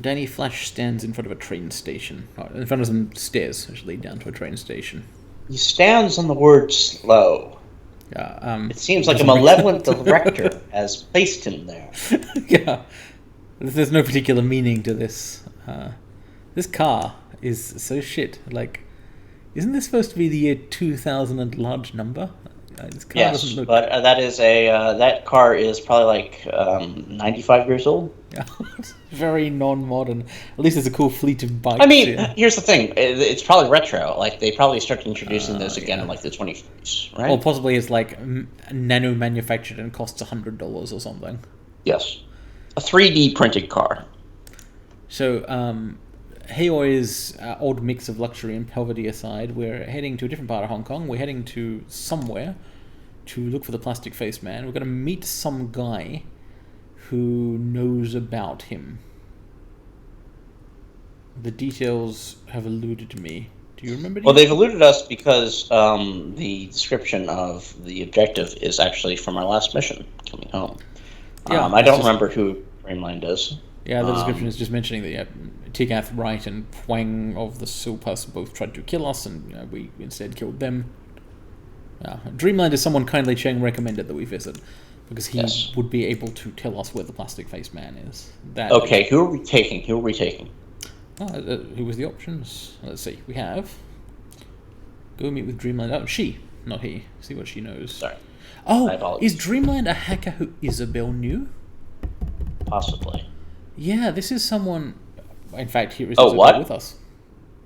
Danny Flash stands in front of a train station. In front of some stairs, which lead down to a train station. He stands on the word slow. Yeah, it seems like a malevolent director has placed him there. Yeah. There's no particular meaning to this. This car is so shit. Like, isn't this supposed to be the year 2000 and large number? This car Yes, doesn't look... but that car is probably like 95 years old. Yeah, very non-modern. At least it's a cool fleet of bikes. I mean, here's the thing. It's probably retro. Like, they probably started introducing those again in, like, the 2040s, right? Or possibly it's, like, nano-manufactured and costs $100 or something. Yes. A 3D printed car. So, Hayoi's odd mix of luxury and poverty aside, we're heading to a different part of Hong Kong. We're heading to somewhere to look for the plastic face man. We're going to meet some guy who knows about him. The details have eluded me. Do you remember? Well, they've eluded us because the description of the objective is actually from our last mission, coming home. Yeah, I don't remember who Dreamland is. Yeah, the description is just mentioning that Tigath, Wright, and Huang of the Silpas both tried to kill us, and we instead killed them. Dreamland is someone kindly Cheng recommended that we visit, because he would be able to tell us where the plastic face man is. Okay, who are we taking? Who was the options? Let's see. We have go meet with Dreamland. Oh, she, not he. See what she knows. Sorry. Oh, is Dreamland a hacker who Isabel knew? Possibly. Yeah, this is someone... In fact, here is Isabel with us.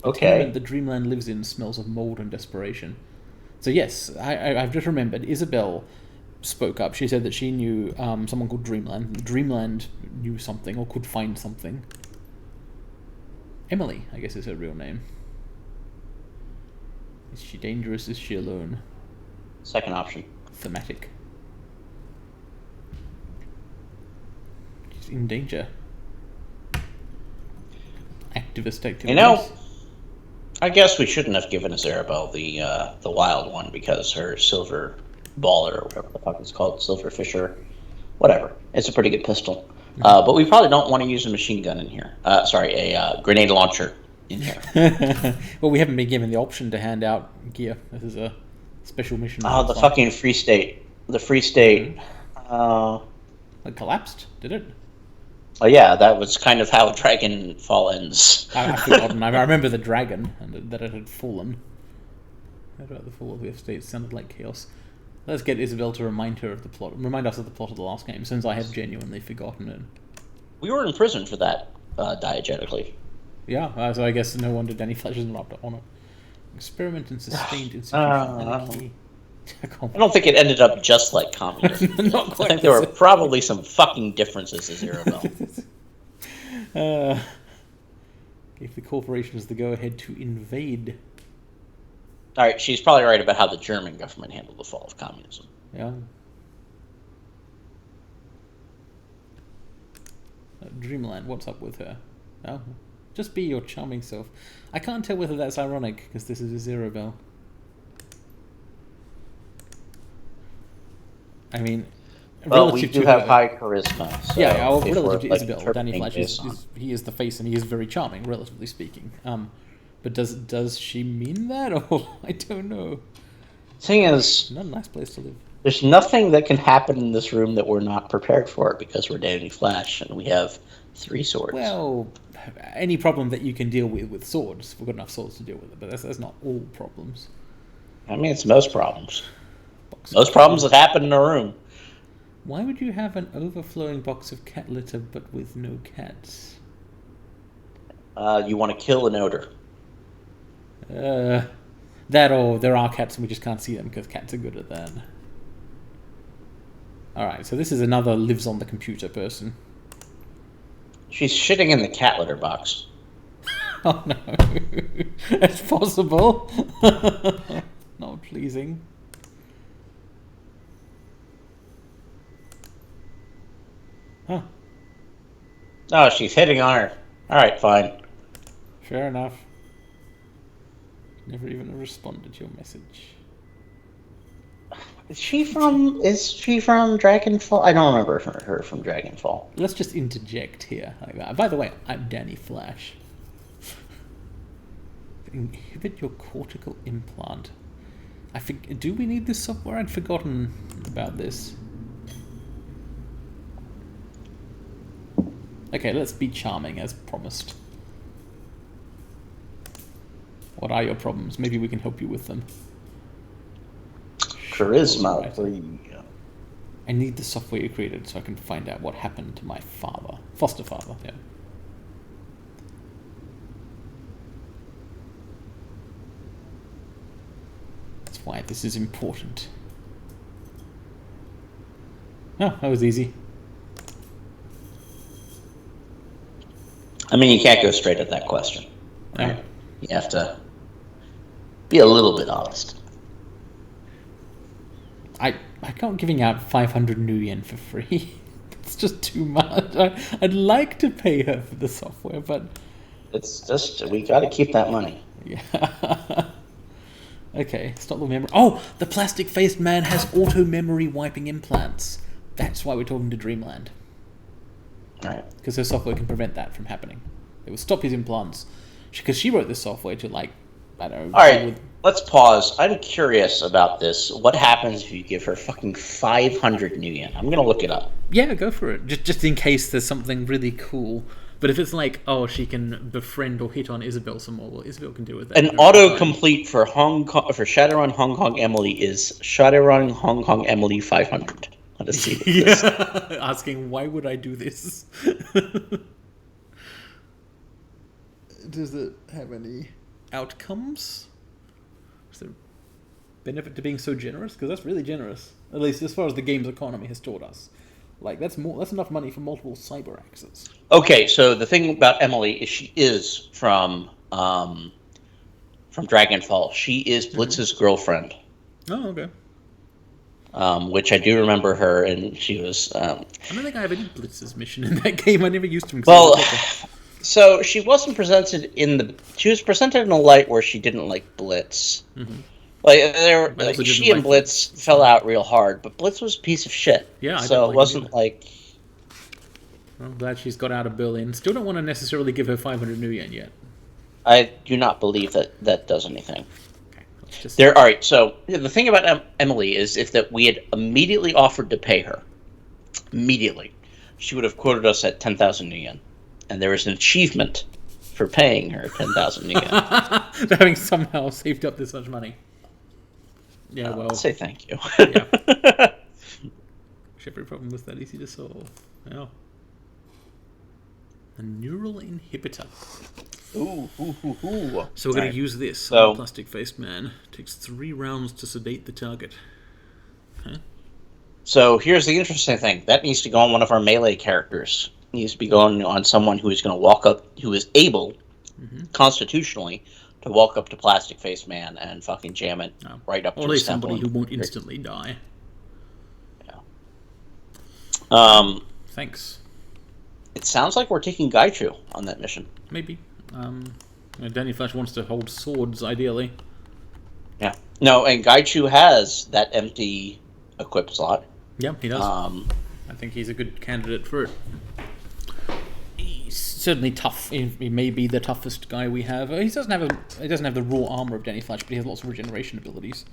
The tenement the Dreamland lives in smells of mold and desperation. So yes, I've just remembered. Isabel spoke up. She said that she knew someone called Dreamland. Dreamland knew something, or could find something. Emily, I guess is her real name. Is she dangerous? Is she alone? Second option. Thematic. She's in danger. Activist activities. You know, I guess we shouldn't have given Isabel the wild one, because her silver baller, or whatever the fuck it's called, silver fisher, whatever. It's a pretty good pistol. But we probably don't want to use a machine gun in here. A grenade launcher in here. Well, we haven't been given the option to hand out gear. This is a special mission. Oh, the fucking Free State. The Free State. It collapsed, did it? Oh yeah, that was kind of how Dragonfall ends. I've forgotten. I remember the dragon, and that it had fallen. How about the fall of the F-State? Sounded like chaos. Let's get Isabel to remind us of the plot of the last game, since I have genuinely forgotten it. We were in prison for that, diegetically. Yeah, so I guess no wonder Danny Fletcher's not on it. Experiment in sustained institutional anarchy. I don't think it ended up just like communism. Not quite. I think there were probably some fucking differences as Isabel. Gave the corporations the go-ahead to invade. Alright, she's probably right about how the German government handled the fall of communism. Yeah. Dreamland, what's up with her? Oh, just be your charming self. I can't tell whether that's ironic, because this is a Zero Bell. I mean, well, we do have high charisma. So relative to Isabel, Danny Flash is the face, and he is very charming, relatively speaking. But does she mean that, or I don't know. Thing is, not a nice place to live. There's nothing that can happen in this room that we're not prepared for, because we're Danny Flash and we have 3 swords. Well, any problem that you can deal with swords, we've got enough swords to deal with it. But that's not all problems. I mean, it's most problems. Most problems that happen in a room. Why would you have an overflowing box of cat litter but with no cats? You want to kill an odor. That or there are cats and we just can't see them because cats are good at that. Alright, so this is another lives on the computer person. She's shitting in the cat litter box. Oh no. That's possible. Not pleasing. Huh. Oh, she's hitting on her. Alright, fine. Fair enough. Never even responded to your message. Is she from Dragonfall? I don't remember her from Dragonfall. Let's just interject here. By the way, I'm Danny Flash. Inhibit your cortical implant. Do we need this software? I'd forgotten about this. Okay, let's be charming as promised. What are your problems? Maybe we can help you with them. Charisma 3. I need the software you created so I can find out what happened to my father. Foster father, yeah. That's why this is important. Oh, that was easy. I mean, you can't go straight at that question. Right? You have to be a little bit honest. I can't giving out 500 new yen for free. It's just too much. I'd like to pay her for the software, but it's just we got to keep that money. Yeah. Okay, stop the memory. Oh, the plastic-faced man has auto-memory wiping implants. That's why we're talking to Dreamland. Right. Because her software can prevent that from happening. It will stop his implants. Because she wrote this software to, like, I don't know. All right, let's pause. I'm curious about this. What happens if you give her fucking 500 new yen? I'm going to look it up. Yeah, go for it. Just in case there's something really cool. But if it's like, oh, she can befriend or hit on Isabel some more, well, Isabel can deal with that. An autocomplete for Shadowrun Hong Kong Emily is Shadowrun Hong Kong Emily 500. Let us see. Yeah. Asking, why would I do this? Does it have any outcomes? Is there benefit to being so generous? Because that's really generous. At least as far as the game's economy has taught us. Like, that's enough money for multiple cyber axes. Okay, so the thing about Emily is she is from Dragonfall. She is Blitz's girlfriend. Oh, okay. Which I do remember her, and she was... I don't think I have any Blitz's mission in that game. I never used him. Well, so she wasn't presented she was presented in a light where she didn't like Blitz. Mm-hmm. She and Blitz fell out real hard, but Blitz was a piece of shit. Yeah, so it wasn't like... I'm glad she's got out of Berlin. Still don't want to necessarily give her 500 new yen yet. I do not believe that does anything. Okay, all right, so the thing about Emily is if that we had immediately offered to pay her, immediately, she would have quoted us at 10,000 yen. And there is an achievement for paying her 10,000 yen. Having somehow saved up this much money. Yeah, well... I'll say thank you. Yeah. Every problem was that easy to solve. Yeah. A neural inhibitor. Ooh. So we're going to use this on the plastic-faced man. Takes 3 rounds to sedate the target. Okay. So here's the interesting thing. That needs to go on one of our melee characters. It needs to be going on someone who is going to walk up, who is able, constitutionally, to walk up to plastic-faced man and fucking jam it right up to his temple. Or somebody who won't instantly die. Yeah. Thanks. It sounds like we're taking Gaichu on that mission. Maybe. Danny Flash wants to hold swords, ideally. Yeah. No, and Gaichu has that empty equip slot. Yeah, he does. I think he's a good candidate for it. He's certainly tough. He may be the toughest guy we have. He doesn't have the raw armor of Danny Flash, but he has lots of regeneration abilities.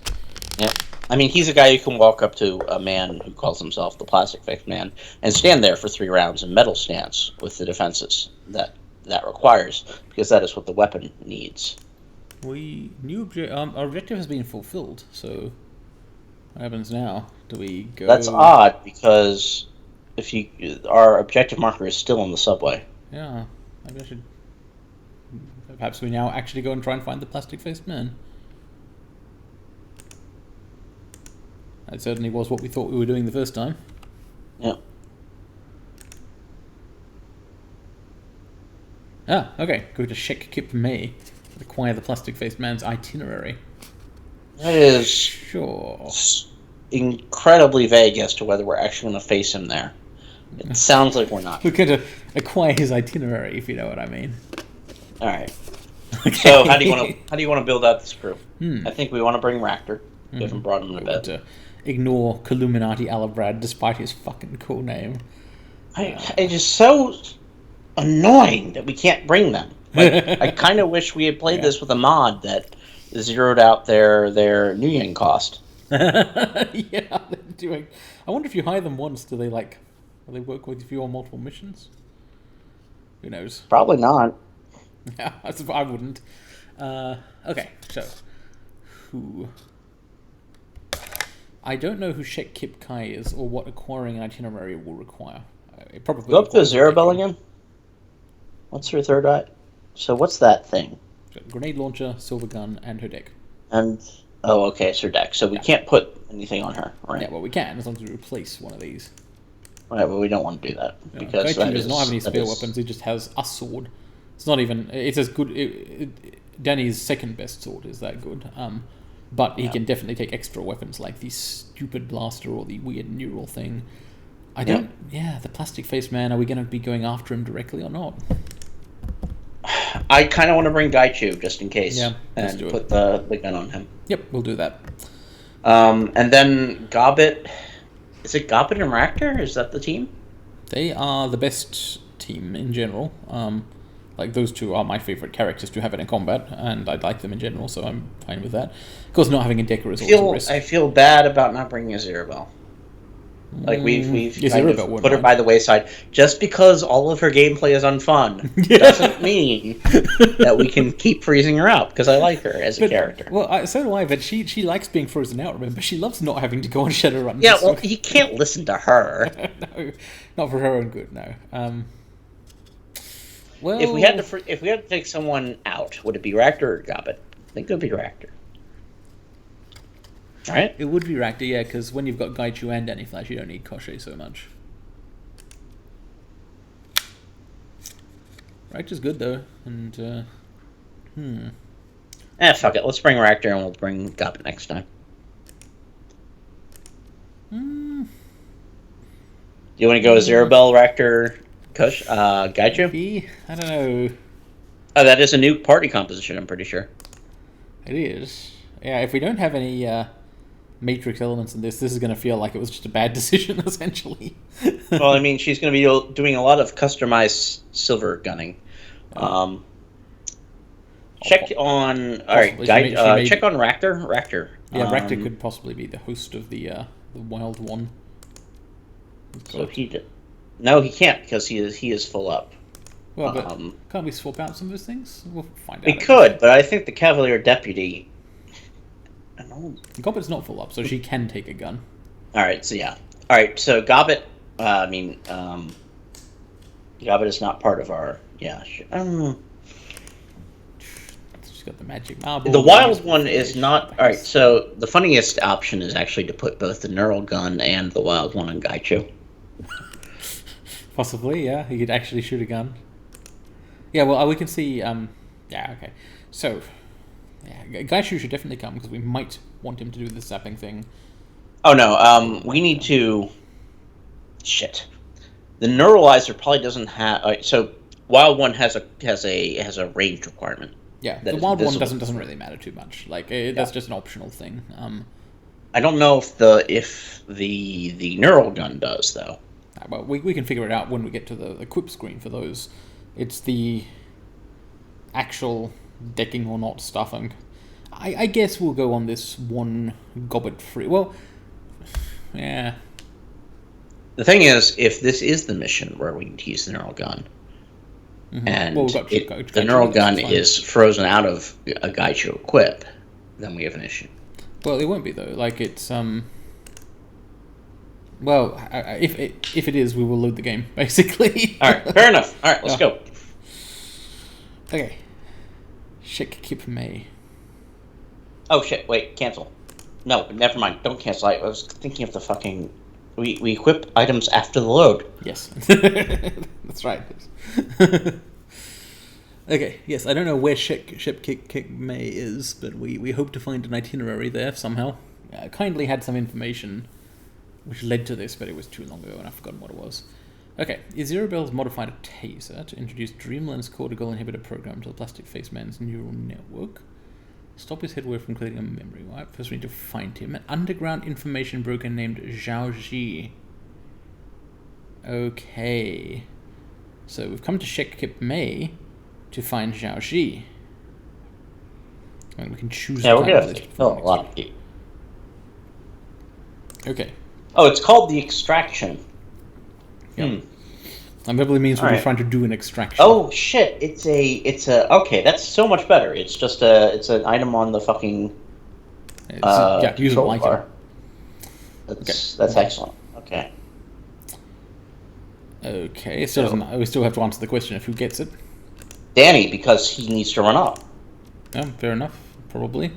Yeah. I mean, he's a guy who can walk up to a man who calls himself the Plastic-Faced Man and stand there for 3 rounds in metal stance with the defenses that requires, because that is what the weapon needs. Our objective has been fulfilled, so what happens now? Do we go... That's odd, because our objective marker is still in the subway. Yeah, maybe I should... Perhaps we now actually go and try and find the Plastic-Faced Man. That certainly was what we thought we were doing the first time. Yeah. Ah, okay. Go to Shek Kip May. Acquire the Plastic-Faced Man's itinerary. That is... Sure. Incredibly vague as to whether we're actually going to face him there. It sounds like we're not. We're going to acquire his itinerary, if you know what I mean. All right. Okay. So how do you want to build out this crew? I think we want to bring Ractor. We haven't brought him to bed. ignore Columinati Alabrad despite his fucking cool name. It is so annoying that we can't bring them. Like, I kind of wish we had played this with a mod that zeroed out their New Yen cost. Yeah, they're doing. I wonder if you hire them once, do they work with you on multiple missions? Who knows? Probably not. Yeah, I wouldn't. Okay, so who? I don't know who Shek Kip Kai is or what acquiring an itinerary will require. It probably go up to Zarabel again. What's her third eye? So what's that thing? Grenade launcher, silver gun, and her deck. And okay, it's her deck. So we can't put anything on her, right? Yeah, well, we can as long as we replace one of these. Right, but we don't want to do that because Gaichu does not have any spear weapons. He just has a sword. It's not even. It's as good. Danny's second best sword is that good. But he can definitely take extra weapons like the stupid blaster or the weird neural thing. I don't. Yeah, the plastic face man. Are we going to be going after him directly or not? I kind of want to bring Gaichu just in case. Yeah, and put the gun on him. Yep, we'll do that. And then Gobbet. Is it Gobbet and Raptor? Is that the team? They are the best team in general. Like, those two are my favorite characters to have in a combat, and I like them in general, so I'm fine with that. Of course, not having a Decker is always a risk. I feel bad about not bringing a Zerabel. Like, we've kind of put her by the wayside. Just because all of her gameplay is unfun doesn't mean that we can keep freezing her out, because I like her as a character. Well, so do I, but she likes being frozen out, remember? She loves not having to go on Shadowrun. Yeah, well, you can't listen to her. No, not for her own good, no. Well, if we had to take someone out, would it be Raptor or Gobbet? I think it would be Raptor. All right. It would be Raptor, yeah, because when you've got Gaichu and Danny Flash, you don't need Koshé so much. Raptor's good though, and fuck it. Let's bring Raptor and we'll bring Gobbet next time. Do you want to go Zerabel, Raptor, Gaichu? I don't know. Oh, that is a new party composition, I'm pretty sure. It is. Yeah, if we don't have any Matrix elements in this is going to feel like it was just a bad decision, essentially. Well, I mean, she's going to be doing a lot of customized silver gunning. Check on... Alright, check on Raptor. Raptor. Yeah, Raptor could possibly be the host of the Wild One. So no, he can't, because he is full up. Well, but can't we swap out some of those things? We'll find out. We could, but I think the Cavalier Deputy... Gobbet's not full up, so she can take a gun. Alright, so yeah. Alright, so Gobbet, Gobbet is not part of our... Yeah, I don't know. She's got the magic marble. The Wild One is not... Alright, so the funniest option is actually to put both the Neural Gun and the Wild One on Gaichu. Possibly, yeah. He could actually shoot a gun. Yeah, well, we can see... yeah, okay. So... Yeah, Gaichu should definitely come, because we might want him to do the zapping thing. Oh, no, we need to... Shit. The Neuralizer probably doesn't have... so, Wild One has a range requirement. Yeah, the Wild One doesn't really matter too much. Like, that's just an optional thing. I don't know if the Neural Gun does, though. Well, we can figure it out when we get to the equip screen for those. It's the actual... decking or not stuff. I guess we'll go on this one Gobbet free. Well, yeah. The thing is, if this is the mission where we need to use the Neural Gun, and the Neural Gun is frozen out of a Gaichu equip, then we have an issue. Well, it won't be though. Like it's well, if it is, we will load the game basically. All right, fair enough. All right, let's go. Okay. Shek Kip May. Oh shit, wait, cancel. No, never mind, don't cancel. I was thinking of the fucking... We equip items after the load. Yes. That's right. Okay, yes, I don't know where Shek Kip May is, but we hope to find an itinerary there somehow. Kindly had some information which led to this, but it was too long ago and I've forgotten what it was. Okay, Izirabel's modified a taser to introduce Dreamland's cortical inhibitor program to the Plastic Face Man's neural network. Stop his head away from clearing a memory wipe. First we need to find him. An underground information broker named Zhao Ji. Okay. So we've come to Shek Mei to find Zhao Ji. And we can choose we're going to have to kill a lot of people. Okay. Oh, it's called the extraction. Yep. That probably means we're trying to do an extraction. Oh shit! It's a. Okay, that's so much better. It's just it's an item on the fucking. Usable item. That's excellent. Okay. Okay, so we still have to answer the question of who gets it. Danny, because he needs to run up. Yeah, fair enough. Probably.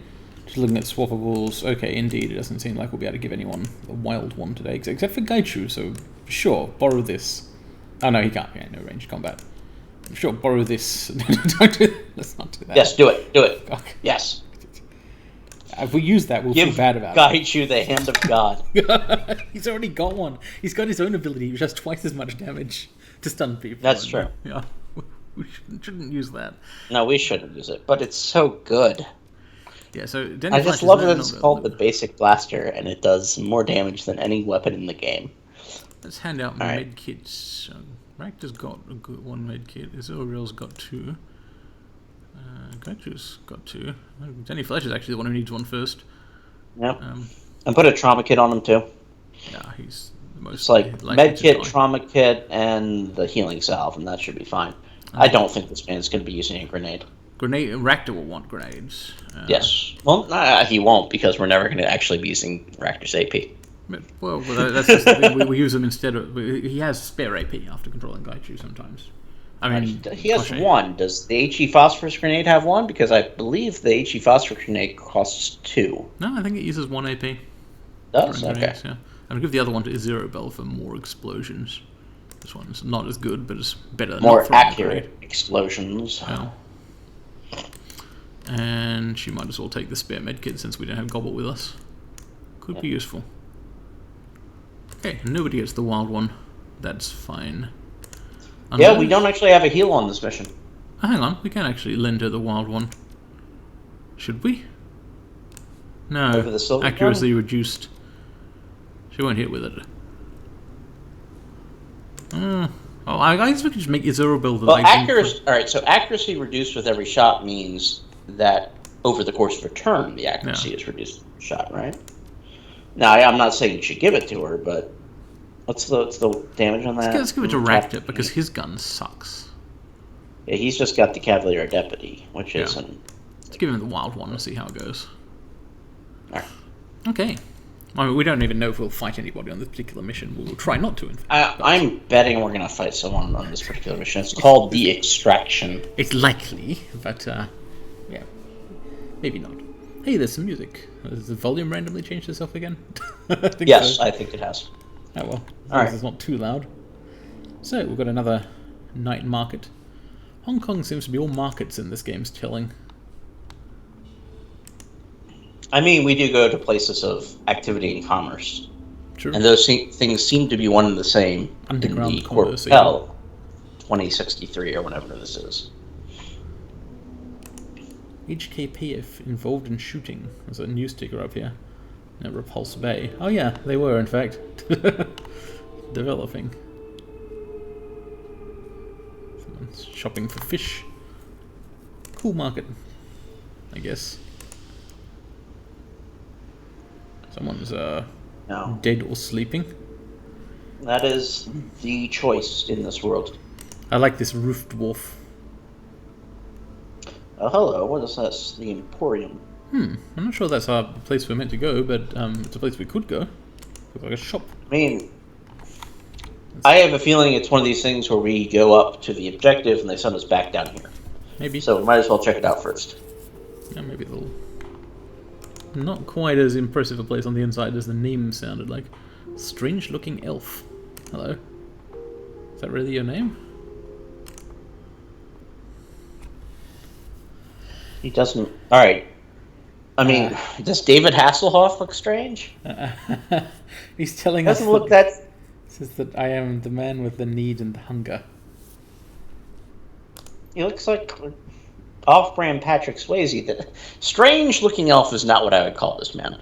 Just looking at swappables. Okay, indeed, it doesn't seem like we'll be able to give anyone a wild one today, except for Gaichu. So sure, borrow this. Oh no, he can't. Yeah, no ranged combat. Sure, borrow this. Let's not do that. Yes, do it. Do it. Okay. Yes. If we use that, we'll feel bad about it. Gaichu, the hand of God. He's already got one. He's got his own ability, which has twice as much damage to stun people. That's true. Yeah, we shouldn't use that. No, we shouldn't use it, but it's so good. Yeah, so I just love that it's called the basic blaster, and it does more damage than any weapon in the game. Let's hand out med kits. Rakta's got a good one med kit. Izuriel's got 2. Gaichu's got 2. Danny Flesh is actually the one who needs one first. Yep. And put a trauma kit on him too. Yeah, he's the most. It's like med kit, trauma kit, and the healing salve, and that should be fine. I don't think this man's going to be using a grenade. Rakta will want grenades. Yes. Well, he won't, because we're never going to actually be using Rakta's AP. But, well, that's just the thing. We use him instead of... He has spare AP after controlling Gaichu sometimes. I mean... He has one. Does the HE Phosphorus Grenade have one? Because I believe the HE Phosphorus Grenade costs 2. No, I think it uses 1 AP. Does? Okay. Grenades, yeah. I'll give the other one to Zero Bell for more explosions. This one's not as good, but it's better than more accurate explosions. Yeah. And she might as well take the spare medkit since we don't have Gobble with us. Could be useful. Okay, nobody gets the wild one. That's fine. Yeah, we don't actually have a heal on this mission. Oh, hang on, we can actually lend her the wild one. Should we? No, accuracy reduced. She won't hit with it. I guess we could just make Izurabel the Alright, so accuracy reduced with every shot means that over the course of a turn, the accuracy is reduced with every shot, right? Now, I'm not saying you should give it to her, but what's the damage on that? Let's give it to Rakta, because his gun sucks. Yeah, he's just got the Cavalier Deputy, which isn't... Let's give him the wild one and see how it goes. Alright. Okay. I mean, we don't even know if we'll fight anybody on this particular mission. We'll try not to, in fact. I'm betting we're going to fight someone on this particular mission. It's called the Extraction. It's likely, but, yeah. Maybe not. Hey, there's some music. Has the volume randomly changed itself again? I think it has. Oh, well. Alright. It's not too loud. So, we've got another night market. Hong Kong seems to be all markets in this game's telling. I mean, we do go to places of activity and commerce. True. And those things seem to be one and the same Underground in the commerce, Corpel 2063 or whatever this is. HKPF involved in shooting. There's a news sticker up here. At Repulse Bay. Oh yeah, they were in fact developing. Someone's shopping for fish. Cool market, I guess. Someone's dead or sleeping. That is the choice in this world. I like this roof dwarf. Oh, hello. What is this? The Emporium. I'm not sure that's our place we're meant to go, but it's a place we could go. Looks like a shop. I mean, I have a feeling it's one of these things where we go up to the objective and they send us back down here. Maybe. So we might as well check it out first. Yeah, maybe they'll... Not quite as impressive a place on the inside as the name sounded like. Strange looking elf. Hello. Is that really your name? He doesn't... Alright. I mean, does David Hasselhoff look strange? He's telling us... Doesn't look that... Says that I am the man with the need and the hunger. He looks like... off-brand Patrick Swayze. The strange-looking elf is not what I would call this man.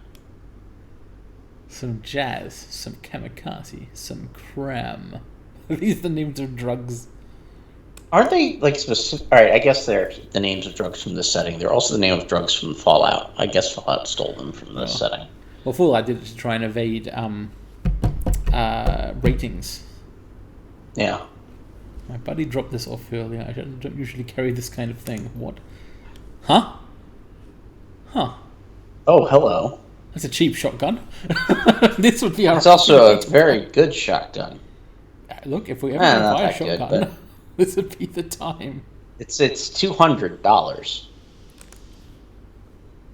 Some jazz, some kamikaze, some cram. Are these the names of drugs? Aren't they, like, specific? All right, I guess they're the names of drugs from this setting. They're also the name of drugs from Fallout. I guess Fallout stole them from this setting. Well, Fallout did it to try and evade ratings. Yeah. My buddy dropped this off earlier. I don't usually carry this kind of thing. What? Huh? Oh, hello. That's a cheap shotgun. This would be our... It's also a very good shotgun. Look, if we ever buy a shotgun, this would be the time. It's $200.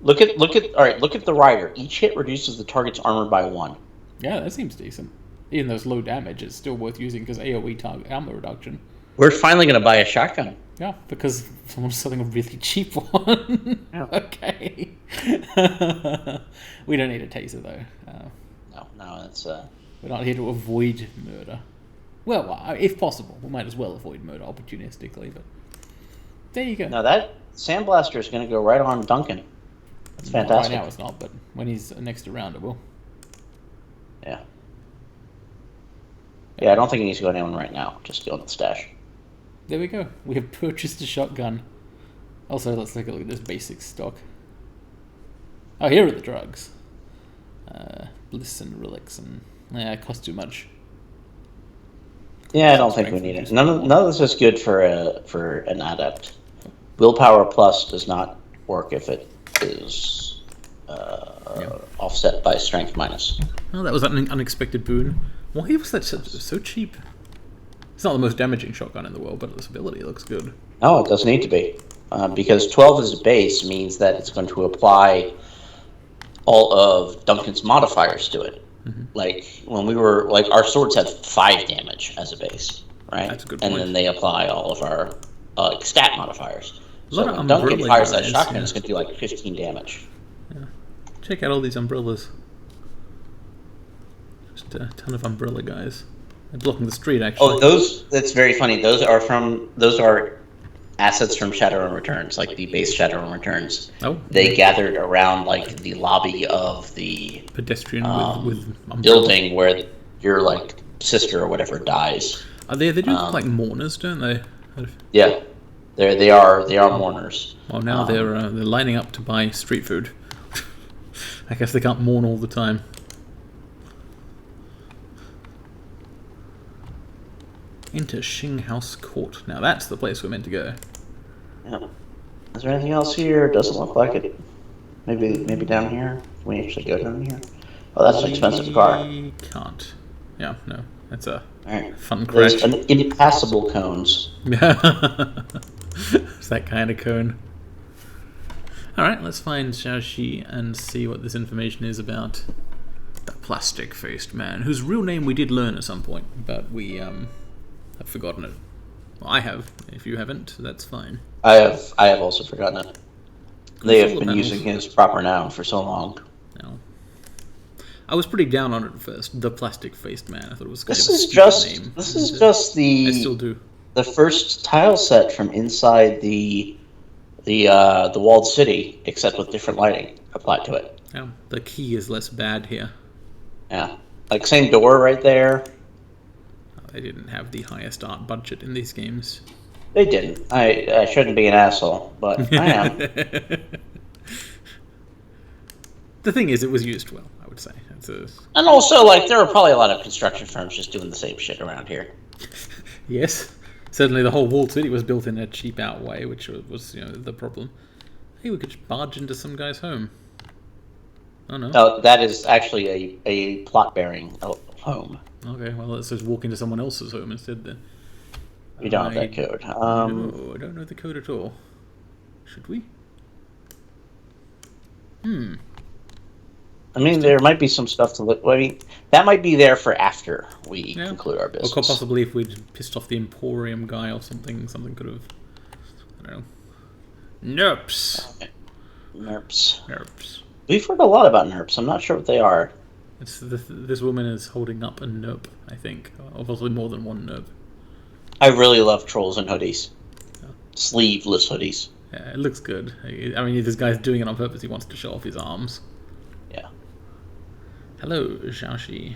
Look at the rider. Each hit reduces the target's armor by 1. Yeah, that seems decent. Even though it's low damage, it's still worth using because AoE target armor reduction. We're finally going to buy a shotgun. Yeah, because someone's selling a really cheap one. Yeah. Okay. We don't need a taser though. No, it's we're not here to avoid murder. Well, if possible, we might as well avoid murder opportunistically. But there you go. Now that sandblaster is going to go right on Duncan. That's fantastic. Right now it's not, but when he's next around, it will. Yeah. Yeah, I don't think he needs to go to anyone right now. Just stealing the stash. There we go. We have purchased a shotgun. Also, let's take a look at this basic stock. Oh, here are the drugs. Bliss and relics, and it costs too much. Yeah, I don't think we need it. None of this is good for an adept. Willpower plus does not work if it is offset by strength minus. Oh, that was an unexpected boon. Why was that so cheap? It's not the most damaging shotgun in the world, but its ability looks good. No, it doesn't need to be. Because 12 as a base means that it's going to apply all of Duncan's modifiers to it. Mm-hmm. Like, when we were... Like, our swords had 5 damage as a base, right? That's a good point. And then they apply all of our stat modifiers. So when Duncan fires that shotgun, it's going to do, like, 15 damage. Yeah. Check out all these umbrellas. Just a ton of umbrella guys. They're blocking the street, actually. Oh, that's very funny. Those are assets from Shadowrun Returns, like the base Shadowrun Returns. Oh. They gathered around, like, the lobby of the pedestrian with building where your, like, sister or whatever dies. They do look like mourners, don't they? Yeah. They are mourners. Well, now they're lining up to buy street food. I guess they can't mourn all the time. Into Xing House Court. Now that's the place we're meant to go. Yeah. Is there anything else here? Doesn't look like it. Maybe down here. Can we actually go down here? Oh, that's an expensive car. Can't. Yeah, no. That's a fun crash. There's impassable cones. It's that kind of cone. Alright, let's find Xiaoxi and see what this information is about the plastic-faced man, whose real name we did learn at some point, but we have forgotten it. Well, I have. If you haven't, that's fine. I have also forgotten it. They have been using his proper noun for so long. No. I was pretty down on it at first. The plastic-faced man. I thought it was kind of a stupid name. This is just the. I still do. The first tile set from inside the walled city, except with different lighting applied to it. Yeah, the key is less bad here. Yeah, like same door right there. They didn't have the highest art budget in these games. They didn't. I shouldn't be an asshole, but I am. The thing is, it was used well, I would say. And also, like, there are probably a lot of construction firms just doing the same shit around here. Yes. Certainly the whole walled city was built in a cheap out way, which was the problem. Hey, we could just barge into some guy's home. Oh, no. No, that is actually a plot-bearing home. Okay, well, let's just walk into someone else's home instead then. We don't have that code. No, I don't know the code at all. Should we? I mean, there might be some stuff to look... I mean, that might be there for after we conclude our business. Or possibly if we'd pissed off the Emporium guy or something could have... I don't know. Nerps. Nerps. We've heard a lot about nerps. I'm not sure what they are. This woman is holding up a nerp, I think. Obviously more than one nerp. I really love trolls and hoodies. Yeah. Sleeveless hoodies. Yeah, it looks good. I mean, if this guy's doing it on purpose, he wants to show off his arms. Yeah. Hello, Xiaoxi.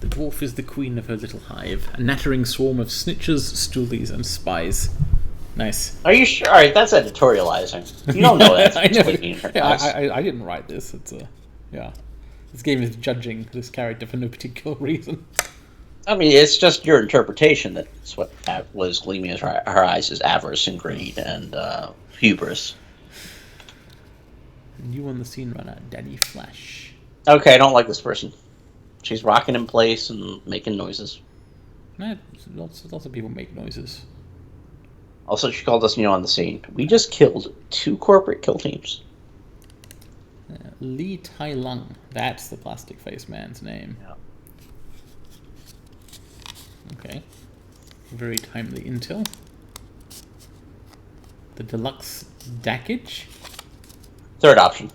The dwarf is the queen of her little hive, a nattering swarm of snitches, stoolies, and spies. Nice. Are you sure? All right, that's editorializing. You don't know that. I know. Yeah, I didn't write this. It's yeah. This game is judging this character for no particular reason. I mean, it's just your interpretation that's what was gleaming in her eyes is avarice and greed and hubris. You on the scene runner, Daddy Flash. Okay, I don't like this person. She's rocking in place and making noises. Nah, lots of people make noises. Also, she called us, on the scene. We just killed 2 corporate kill teams. Li Tai Lung. That's the plastic face man's name. Yeah. Okay. Very timely intel. The deluxe dackage? Third option.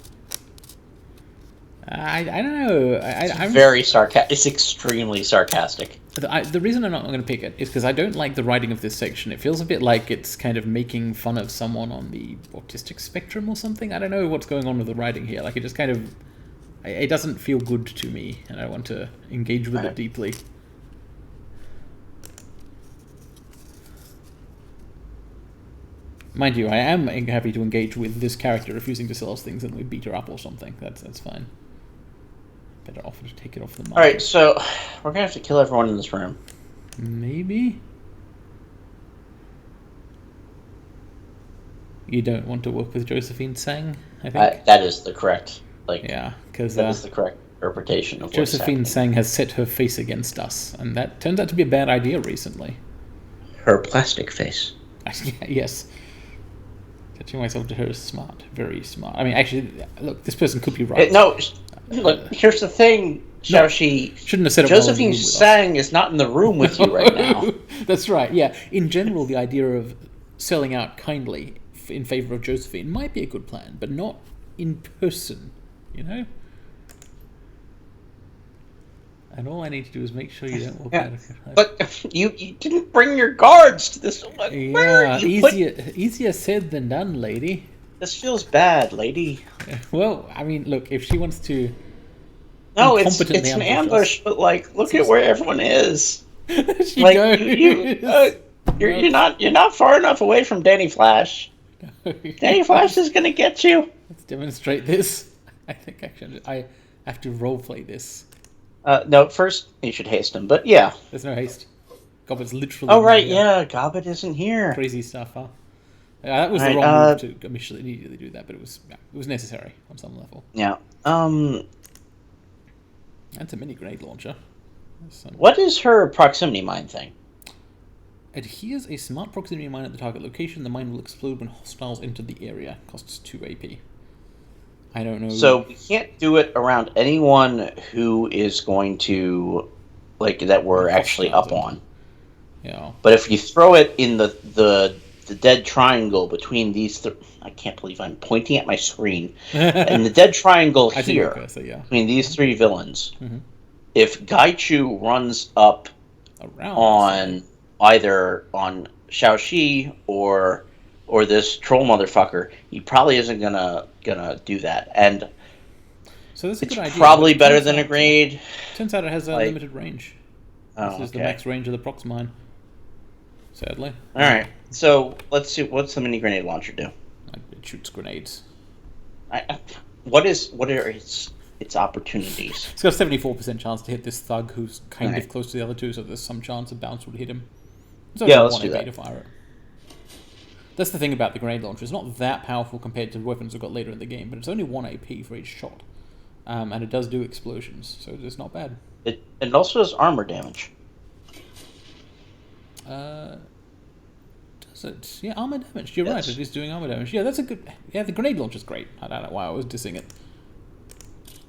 I don't know. I'm very sarcastic. It's extremely sarcastic. The reason I'm not going to pick it is because I don't like the writing of this section. It feels a bit like it's kind of making fun of someone on the autistic spectrum or something. I don't know what's going on with the writing here. Like, it just kind of... It doesn't feel good to me, and I want to engage with it deeply. Mind you, I am happy to engage with this character refusing to sell us things and we beat her up or something. That's fine. Better offer to take it off the market. Alright, so we're gonna have to kill everyone in this room. Maybe? You don't want to work with Josephine Sang, I think? That is the correct, yeah, because that is the correct interpretation of Josephine Sang has set her face against us, and that turns out to be a bad idea recently. Her plastic face. Yes. Touching myself to her is smart. Very smart. I mean, actually, look, this person could be right. Look, here's the thing, Xiaoxi. Shouldn't have said it. Josephine Sang is not in the room with you right now. That's right, yeah. In general, the idea of selling out kindly in favor of Josephine might be a good plan, but not in person, And all I need to do is make sure you don't walk out of here. But you didn't bring your guards to this one. Yeah, easier said than done, lady. This feels bad, lady. Well, I mean, look, if she wants to... No, it's an ambush, but, look at where everyone is. She goes. You're not far enough away from Danny Flash. Danny Flash is going to get you. Let's demonstrate this. I think actually I have to roleplay this. No, first you should haste him, but yeah. There's no haste. Gobbet's literally... Oh, right, yeah, Gobbet isn't here. Crazy stuff, huh? That was the wrong move to immediately do that, but it was necessary on some level. Yeah. That's a mini grenade launcher. What is her proximity mine thing? Adheres a smart proximity mine at the target location. The mine will explode when hostiles enter the area. Costs 2 AP. I don't know. So we can't do it around anyone who is going to, that we're actually up on. Yeah. But if you throw it in the dead triangle between these I can't believe I'm pointing at my screen. And the dead triangle here, between these 3 villains, if Gaichu runs up on either on Xiaoxi or this troll motherfucker, he probably isn't gonna do that. And so that's a good idea. Probably better than a grenade. Turns out it has a limited range. Oh, this is the max range of the prox mine. Sadly. All right. So let's see. What's the mini grenade launcher do? It shoots grenades. What are its opportunities? It's got a 74% chance to hit this thug who's kind of close to the other 2, so there's some chance a bounce would hit him. Let's do that. To fire it. That's the thing about the grenade launcher. It's not that powerful compared to weapons we've got later in the game, but it's only 1 AP for each shot. And it does do explosions, so it's not bad. It also does armor damage. Does it? Yeah, armor damage. You're right, it is doing armor damage. Yeah, that's a good... Yeah, the grenade launcher's great. I don't know why I was dissing it.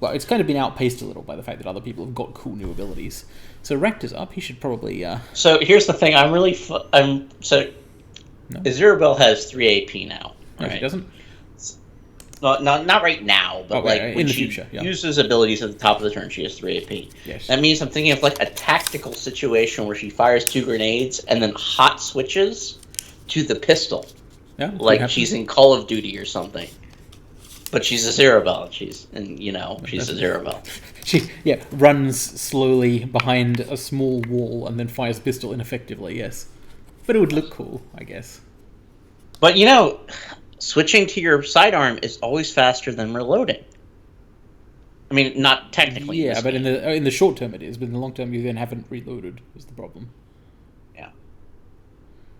Well, it's kind of been outpaced a little by the fact that other people have got cool new abilities. So Rector's up. He should probably... So here's the thing. Aziraphale has 3 AP now. No, right? she doesn't. not right now, but in the future. Yeah. Uses abilities at the top of the turn, she has 3 AP. Yes. That means I'm thinking of like a tactical situation where she fires 2 grenades and then hot switches to the pistol. Yeah, like she's in Call of Duty or something. But she's a Zerabell. She's a Zerabell. She runs slowly behind a small wall and then fires a pistol ineffectively. Yes, but it would look cool, I guess. But switching to your sidearm is always faster than reloading. I mean, not technically. Yeah, but in the short term it is, but in the long term you then haven't reloaded. Is the problem? Yeah.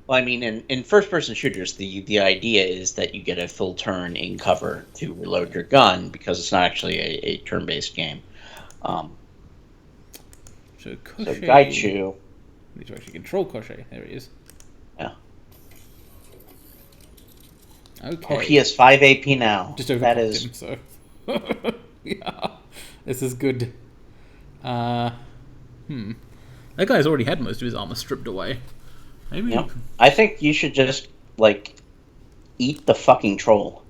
Well, I mean, in first-person shooters, the idea is that you get a full turn in cover to reload your gun because it's not actually a turn-based game. So Gaichu need to actually control Koshei. There he is. Yeah. Okay. Oh, he has 5 AP now. Just over him, so. Yeah, this is good. That guy's already had most of his armor stripped away. Maybe. Yeah. I think you should just eat the fucking troll.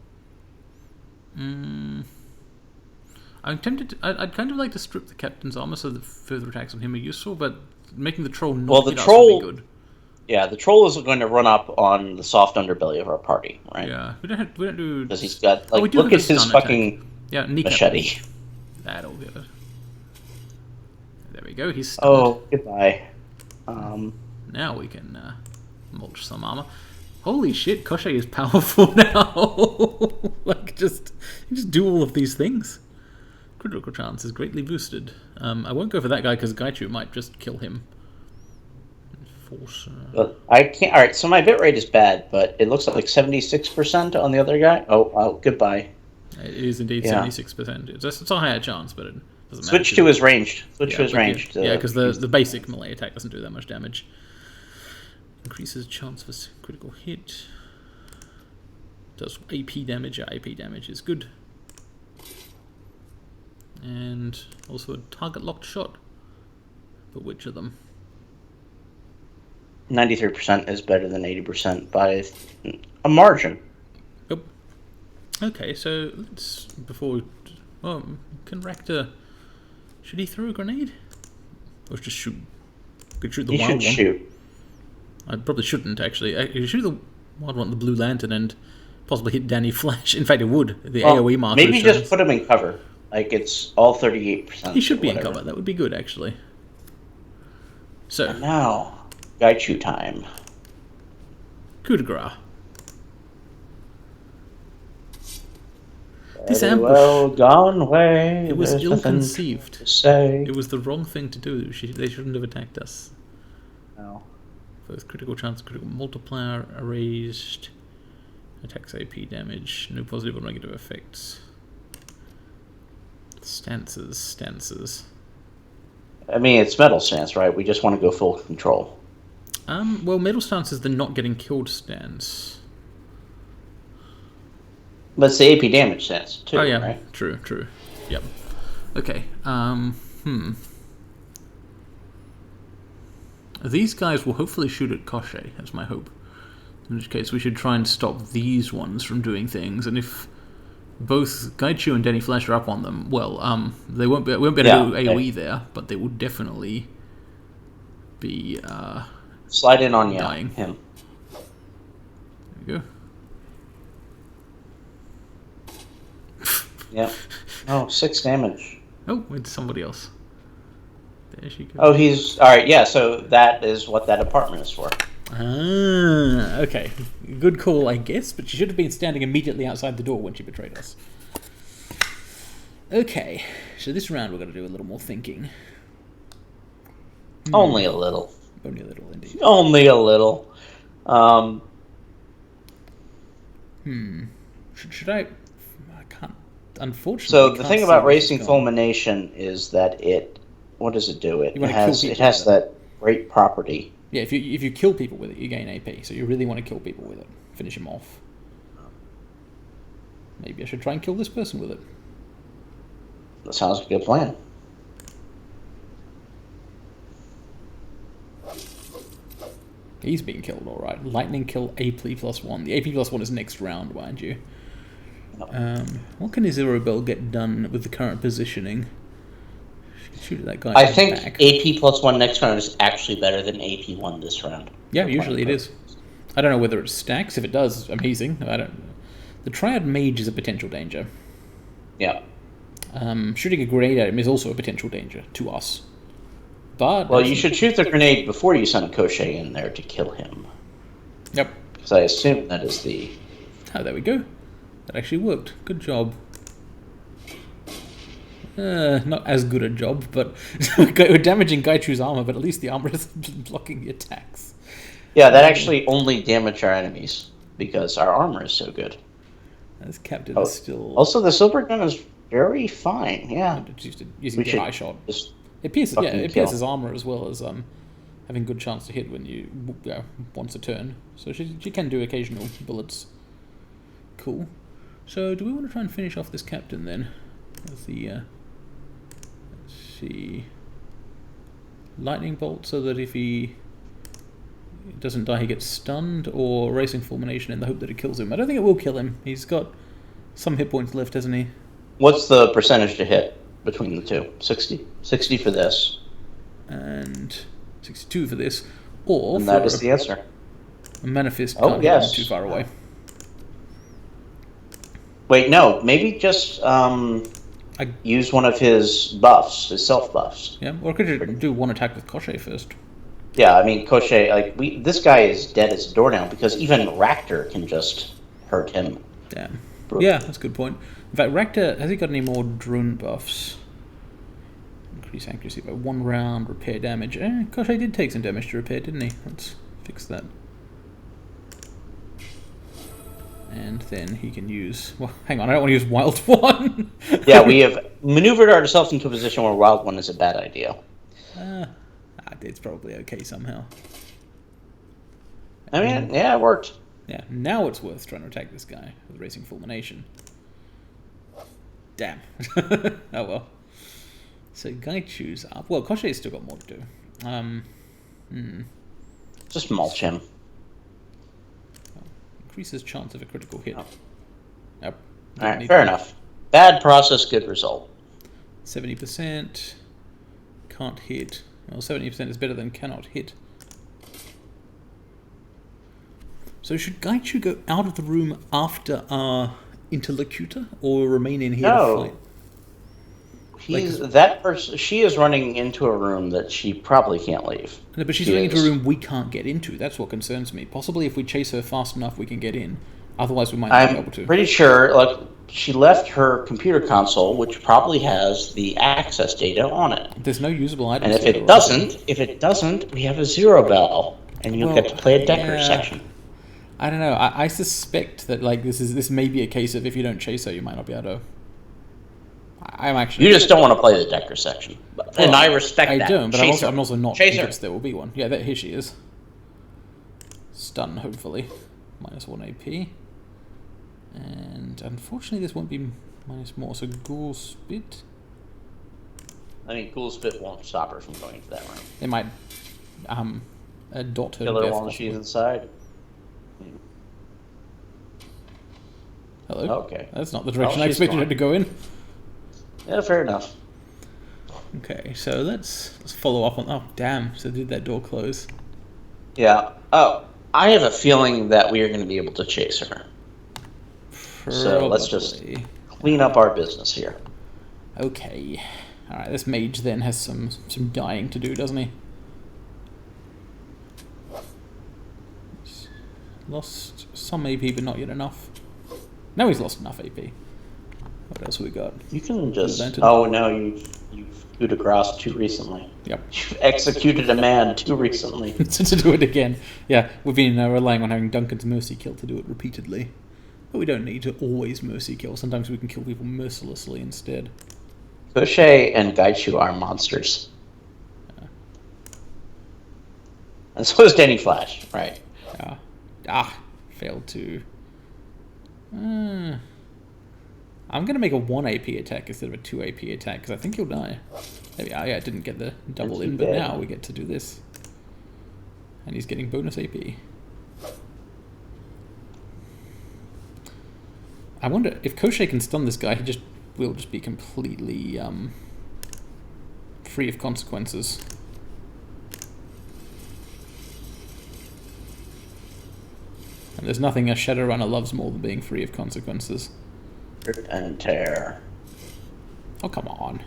I'm tempted. I'd kind of like to strip the captain's armor so that further attacks on him are useful, but making the troll not hit us would be good. Yeah, the troll is going to run up on the soft underbelly of our party, right? Yeah, we don't do because he's got look at his fucking machete. That'll get it. There we go. He's stunned. Oh, goodbye. Now we can mulch some armor. Holy shit, Koshei is powerful now. just do all of these things. Critical chance is greatly boosted. I won't go for that guy because Gaichu might just kill him. But I can't. All right, so my bit rate is bad, but it looks like 76% on the other guy. Oh, goodbye. It is indeed 76%. It's a higher chance, but it doesn't matter. Switch to his ranged. Switch to his ranged. Yeah, because the basic melee attack doesn't do that much damage. Increases chance for critical hit. Does AP damage. AP damage is good. And also a target locked shot. But which of them? 93% is better than 80% by a margin. Yep. Okay, so let's can Rakta, should he throw a grenade? Or just shoot? Could shoot the wild one. He should shoot. I probably shouldn't actually. I could shoot the wild one, the blue lantern, and possibly hit Danny Flash. In fact, it would. The AoE marker. Maybe just put him in cover. It's all 38%. He should be in cover. That would be good, actually. So and now, Gaichu time. Coup de grace. This ambush. Well gone way. It was ill-conceived. Say. It was the wrong thing to do. They shouldn't have attacked us. No. First critical chance, critical multiplier erased. Attacks AP damage. No positive or negative effects. Stances. I mean, it's metal stance, right? We just want to go full control. Well, metal stance is the not getting killed stance. But it's the AP damage stance, too, right? True. Yep. Okay, These guys will hopefully shoot at Koshei, that's my hope. In which case, we should try and stop these ones from doing things, and if both Gaichu and Danny Flash are up on them, well, they won't be able to do AoE there, but they will definitely be slide in on dying. Him. There we go. Yep. Oh, 6 damage. Oh, it's somebody else. There she goes. Oh, he's... Alright, yeah, so that is what that apartment is for. Ah, okay. Good call, I guess, but she should have been standing immediately outside the door when she betrayed us. Okay, so this round we're going to do a little more thinking. Only a little. Only a little, indeed. Only a little. Should I can't... Unfortunately... So the thing about Racing Fulmination is that it... What does it do? It has that great property. Yeah, if you kill people with it, you gain AP. So you really want to kill people with it. Finish him off. Maybe I should try and kill this person with it. That sounds like a good plan. He's being killed, alright. Lightning kill AP +1. The AP +1 is next round, mind you. What can Isabel get done with the current positioning? She can shoot at that guy. I think back. AP +1 next round is actually better than AP1 this round. Yeah, usually it is. I don't know whether it stacks. If it does, amazing. I don't. The Triad Mage is a potential danger. Yeah. Shooting a grenade at him is also a potential danger to us. But well, you should shoot the grenade before you send Koshe in there to kill him. Yep. Because I assume that is the... Oh, there we go. That actually worked. Good job. Not as good a job, but we're damaging Gaichu's armor, but at least the armor is blocking the attacks. Yeah, that actually only damaged our enemies, because our armor is so good. This captain is still... Also, the silver gun is very fine, yeah. Using the eye shot. It pierces armor as well as having good chance to hit when you once a turn. So she can do occasional bullets. Cool. So do we want to try and finish off this captain then? With the let's see, lightning bolt, so that if he doesn't die he gets stunned, or racing fulmination in the hope that it kills him. I don't think it will kill him. He's got some hit points left, hasn't he? What's the percentage to hit between the two? 60? 60 for this. And 62 for this. Or and that is the answer. A Manifest can't hit him too far away. Wait, no. Maybe just use one of his buffs, his self-buffs. Yeah, or could you do one attack with Koshe first? Yeah, I mean, Koshe, this guy is dead as a door now, because even Raktor can just hurt him. Damn. Yeah, that's a good point. In fact, Raktor, has he got any more drone buffs? Increase accuracy by 1 round, repair damage. Koshe did take some damage to repair, didn't he? Let's fix that. And then he can use... Well, hang on, I don't want to use Wild One. Yeah, we have maneuvered ourselves into a position where Wild One is a bad idea. It's probably okay somehow. I mean, yeah, it worked. Yeah, now it's worth trying to attack this guy with Racing Fulmination. Damn. Oh well. So Gaichu's up. Well, Koshe's still got more to do. Just mulch him. Increases chance of a critical hit. Yep. Alright, fair enough. Bad process, good result. 70%. Can't hit. Well, 70% is better than cannot hit. So should Gaichu go out of the room after our interlocutor, or remain in here to fight? She is running into a room that she probably can't leave. No, but she's running into a room we can't get into. That's what concerns me. Possibly if we chase her fast enough, we can get in. Otherwise, we might not be able to. I'm pretty sure, she left her computer console, which probably has the access data on it. There's no usable items. And if it doesn't, we have a zero bell, and you'll get to play a Decker section. I don't know. I suspect that this may be a case of if you don't chase her, you might not be able to. You just don't want to play the Decker section, and I respect that. I don't, but I'm also not convinced there will be one. Yeah, here she is. Stun, hopefully. -1 AP. And unfortunately, this won't be minus more. So Ghoul Spit. I mean, Ghoul Spit won't stop her from going into that room. It might dot her. Kill her while she's inside. Hello. Okay. That's not the direction I expected her to go in. Yeah, fair enough. Okay, so let's follow up on... Oh, damn. So did that door close? Yeah. Oh, I have a feeling that we are going to be able to chase her. So let's just clean up our business here. Okay. Alright, this mage then has some dying to do, doesn't he? Lost some AP, but not yet enough. Now he's lost enough AP. What else have we got? You can just... Oh, no, you've coup de grace too recently. Yep. You've executed a man too recently. To do it again. Yeah, we've been relying on having Duncan's mercy kill to do it repeatedly. But we don't need to always mercy kill. Sometimes we can kill people mercilessly instead. Koshe and Gaichu are monsters. And so is Danny Flash, right? Failed to... I'm going to make a 1 AP attack instead of a 2 AP attack, because I think he'll die. There we are. Yeah, I didn't get the double in, but now we get to do this. And he's getting bonus AP. I wonder if Koschei can stun this guy, he will just be completely free of consequences. And there's nothing a Shadowrunner loves more than being free of consequences. Rip and tear. Oh, come on.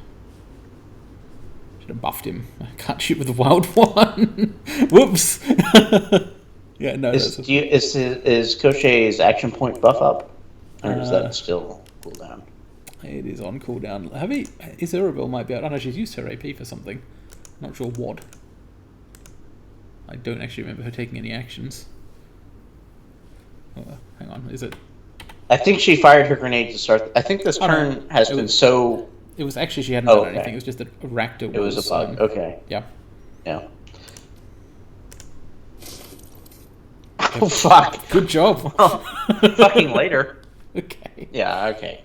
Should have buffed him. I can't shoot with the wild one. Whoops. Yeah, no. Is Koschei's action point buff up? Or is that still cooldown? It is on cooldown. Isabel might be out. I don't know, she's used her AP for something. Not sure what. I don't actually remember her taking any actions. Oh, hang on, is it? I think she fired her grenade to start. I think this turn has been so. It was actually she hadn't done anything. It was just that Rakta was. It was a bug. Okay. Yeah. Yeah. Oh fuck! Good job. Fucking later. Okay. Yeah. Okay.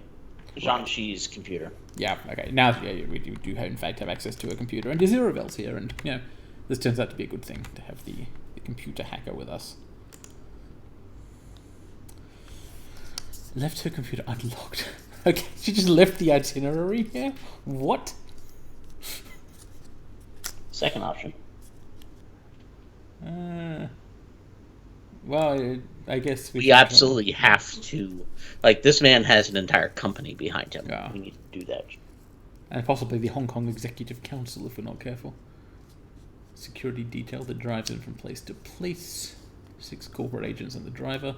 Zhang-Xi's computer. Yeah. Okay. Now, we do in fact have access to a computer, and Desirabel's here, and this turns out to be a good thing to have the computer hacker with us. Left her computer unlocked. Okay, she just left the itinerary here? What? Second option. Well, I guess we absolutely have to. Like, this man has an entire company behind him. Yeah. We need to do that. And possibly the Hong Kong Executive Council if we're not careful. Security detail that drives him from place to place. 6 corporate agents and the driver.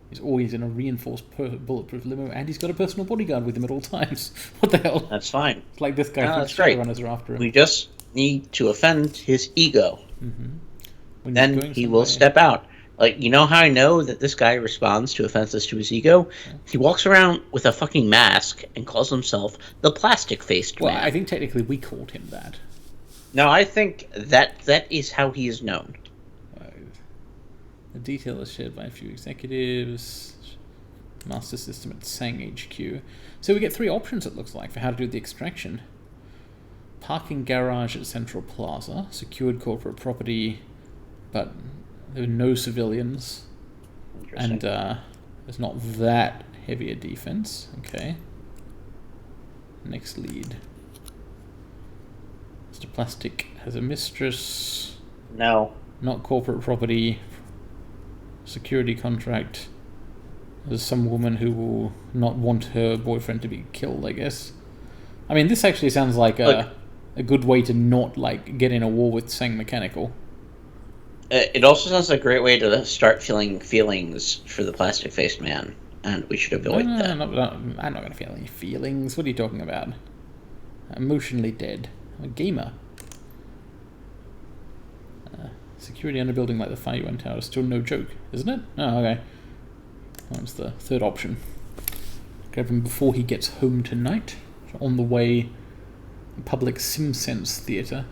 He's always in a reinforced bulletproof limo, and he's got a personal bodyguard with him at all times. What the hell? That's fine. It's like this guy thinks Shadowrunners are after him. We just need to offend his ego. Mm-hmm. Then he will step out. Like, you know how I know that this guy responds to offenses to his ego? Yeah. He walks around with a fucking mask and calls himself the plastic-faced man. Well, I think technically we called him that. No, I think that is how he is known. The detail is shared by a few executives. Master system at Sang HQ. So we get 3 options, it looks like, for how to do the extraction. Parking garage at Central Plaza. Secured corporate property, but there are no civilians. And there's not that heavy a defense. Okay. Next lead. Mr. Plastic has a mistress. No. Not corporate property. Security contract. There's some woman who will not want her boyfriend to be killed, I guess. I mean, this actually sounds like a good way to not, like, get in a war with Sang Mechanical. It also sounds like a great way to start feeling feelings for the plastic-faced man, and we should avoid that. I'm not going to feel any feelings. What are you talking about? Emotionally dead. I'm a gamer. Security under building like the Fire UN Tower is still no joke, isn't it? Oh, okay. That's the third option. Grab him before he gets home tonight. On the way, public SimSense Theatre.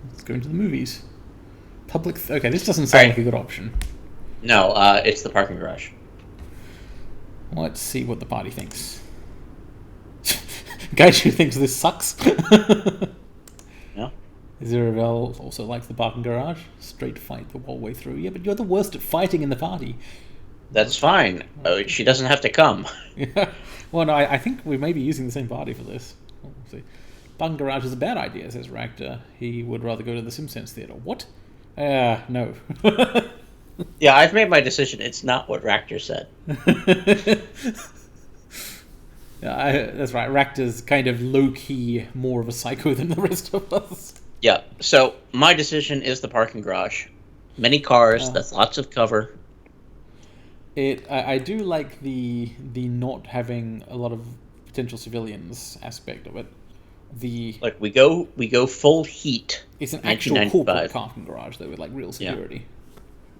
Let's go into the movies. Okay, this doesn't sound like a good option. No, it's the parking garage. Let's see what the party thinks. Gaiju thinks this sucks. Yeah. Ziravel also likes the parking garage. Straight fight the whole way through. Yeah, but you're the worst at fighting in the party. That's fine. She doesn't have to come. Yeah. Well, no, I think we may be using the same party for this. We'll see. Parking garage is a bad idea, says Rakta. He would rather go to the SimSense Theatre. What? No. Yeah, I've made my decision. It's not what Rakta said. Yeah, that's right. Rakta's kind of low-key more of a psycho than the rest of us. Yeah, so my decision is the parking garage. Many cars, that's lots of cover. I do like the not having a lot of potential civilians aspect of it. Like we go full heat. It's an actual corporate parking garage though, with like real security. Yeah.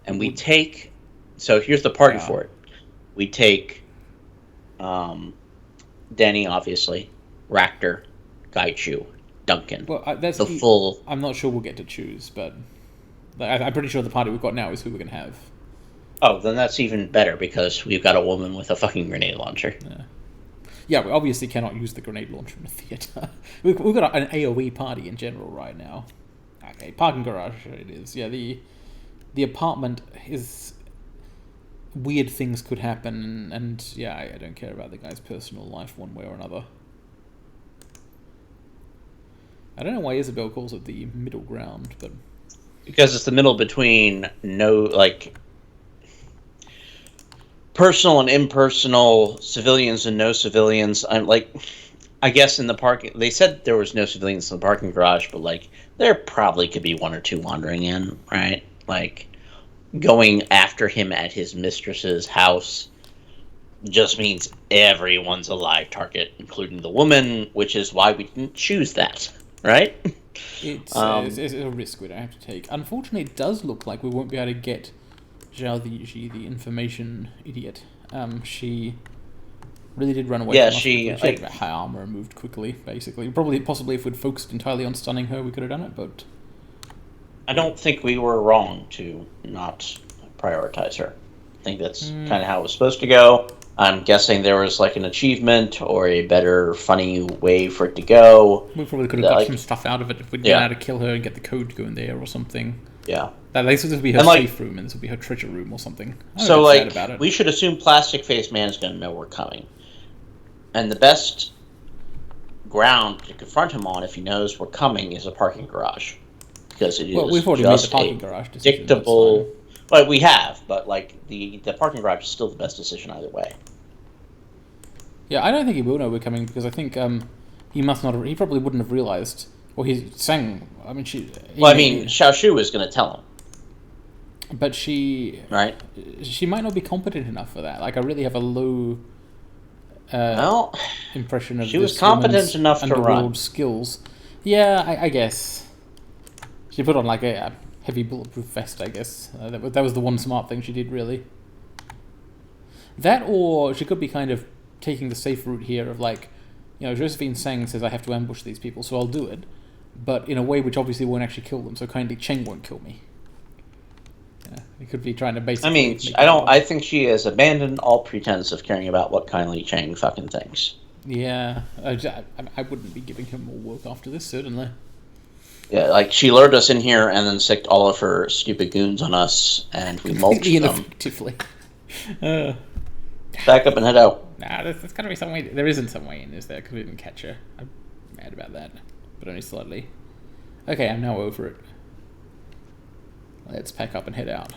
And we take. So here's the party for it. We take, Denny obviously, Rakta, Gaiju, Duncan. Well, that's the full. I'm not sure we'll get to choose, but I'm pretty sure the party we've got now is who we're gonna have. Oh, then that's even better because we've got a woman with a fucking grenade launcher. Yeah, we obviously cannot use the grenade launcher in the theatre. We've got an AoE party in general right now. Okay, parking garage it is. Yeah, the apartment is weird things could happen, and yeah, I don't care about the guy's personal life one way or another. I don't know why Isabel calls it the middle ground, but because it's the middle between personal and impersonal, civilians and no civilians. I guess in the parking, they said there was no civilians in the parking garage, but there probably could be one or two wandering in, right? Going after him at his mistress's house just means everyone's a live target, including the woman, which is why we didn't choose that, right? It's a risk we don't have to take. Unfortunately, it does look like we won't be able to get Zhao Yiji, the information idiot. She really did run away from us. She had high armor and moved quickly, basically. Possibly if we'd focused entirely on stunning her, we could have done it, but... I don't think we were wrong to not prioritize her. I think that's kind of how it was supposed to go. I'm guessing there was an achievement or a better, funny way for it to go. We probably could have got some stuff out of it if we'd been able to kill her and get the code going there or something. Yeah. This would be her safe room and this would be her treasure room or something. So, we should assume Plastic Face Man is going to know we're coming. And the best ground to confront him on if he knows we're coming is a parking garage. Because it is we've already made the parking garage decision. Predictable. Well, we have, but the parking garage is still the best decision either way. Yeah, I don't think he will know we're coming because I think he must not. He probably wouldn't have realized. Well, he sang. I mean, Xiao Shu is going to tell him. But she might not be competent enough for that. I really have a low impression of she was competent enough to run skills. Yeah, I guess she put on a heavy bulletproof vest. I guess that was the one smart thing she did, really. That, or she could be kind of taking the safe route here of Josephine Sang says I have to ambush these people, so I'll do it, but in a way which obviously won't actually kill them. So kindly Cheng won't kill me. It could be trying to basically... I think she has abandoned all pretense of caring about what kindly Cheng fucking thinks. Yeah, I wouldn't be giving her more work after this, certainly. Yeah, she lured us in here and then sicked all of her stupid goons on us, and we mulched them. Ineffectively. Back up and head out. Nah, there's got to be some way... There isn't some way in, is there? Because we didn't catch her. I'm mad about that, but only slightly. Okay, I'm now over it. Let's pack up and head out.